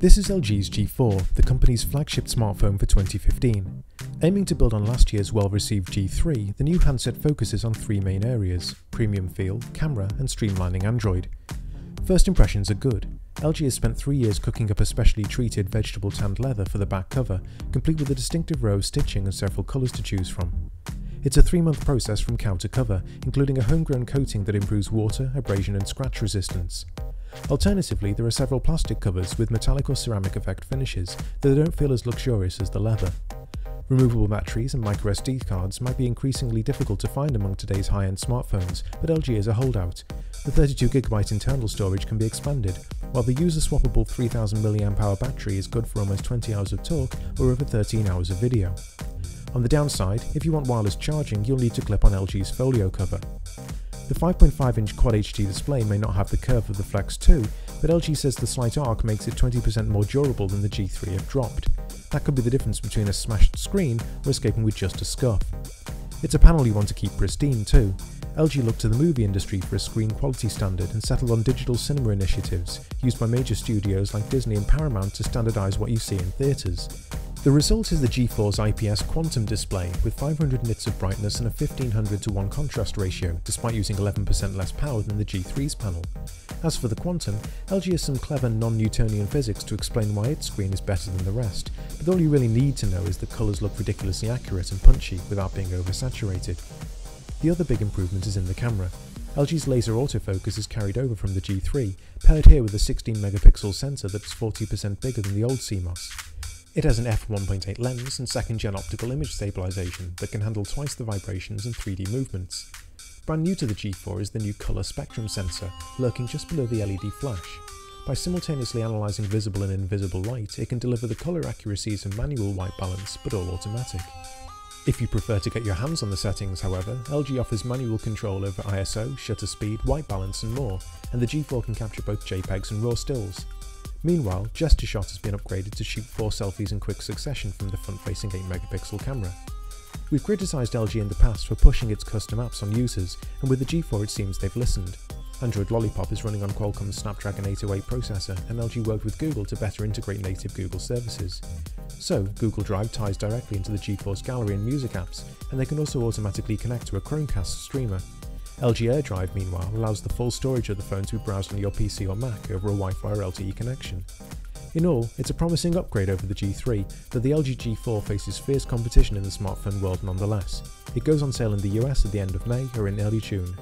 This is LG's G4, the company's flagship smartphone for 2015. Aiming to build on last year's well-received G3, the new handset focuses on three main areas: premium feel, camera, and streamlining Android. First impressions are good. LG has spent 3 years cooking up a specially treated vegetable tanned leather for the back cover, complete with a distinctive row of stitching and several colours to choose from. It's a 3-month process from cover to cover, including a homegrown coating that improves water, abrasion and scratch resistance. Alternatively, there are several plastic covers with metallic or ceramic effect finishes that don't feel as luxurious as the leather. Removable batteries and microSD cards might be increasingly difficult to find among today's high-end smartphones, but LG is a holdout. The 32GB internal storage can be expanded, while the user-swappable 3000 mAh battery is good for almost 20 hours of talk or over 13 hours of video. On the downside, if you want wireless charging, you'll need to clip on LG's folio cover. The 5.5-inch Quad HD display may not have the curve of the Flex 2, but LG says the slight arc makes it 20% more durable than the G3 if dropped. That could be the difference between a smashed screen or escaping with just a scuff. It's a panel you want to keep pristine too. LG looked to the movie industry for a screen quality standard and settled on digital cinema initiatives, used by major studios like Disney and Paramount to standardise what you see in theatres. The result is the G4's IPS Quantum Display, with 500 nits of brightness and a 1500:1 contrast ratio, despite using 11% less power than the G3's panel. As for the Quantum, LG has some clever non-Newtonian physics to explain why its screen is better than the rest, but all you really need to know is that colours look ridiculously accurate and punchy without being oversaturated. The other big improvement is in the camera. LG's laser autofocus is carried over from the G3, paired here with a 16-megapixel sensor that's 40% bigger than the old CMOS. It has an f1.8 lens and second-gen optical image stabilization that can handle twice the vibrations and 3D movements. Brand new to the G4 is the new colour spectrum sensor, lurking just below the LED flash. By simultaneously analysing visible and invisible light, it can deliver the colour accuracies and manual white balance, but all automatic. If you prefer to get your hands on the settings, however, LG offers manual control over ISO, shutter speed, white balance and more, and the G4 can capture both JPEGs and RAW stills. Meanwhile, Gesture Shot has been upgraded to shoot 4 selfies in quick succession from the front-facing 8-megapixel camera. We've criticised LG in the past for pushing its custom apps on users, and with the G4 it seems they've listened. Android Lollipop is running on Qualcomm's Snapdragon 808 processor, and LG worked with Google to better integrate native Google services. So, Google Drive ties directly into the G4's gallery and music apps, and they can also automatically connect to a Chromecast streamer. LG AirDrive, meanwhile, allows the full storage of the phone to be browsed on your PC or Mac over a Wi-Fi or LTE connection. In all, it's a promising upgrade over the G3, but the LG G4 faces fierce competition in the smartphone world nonetheless. It goes on sale in the US at the end of May or in early June.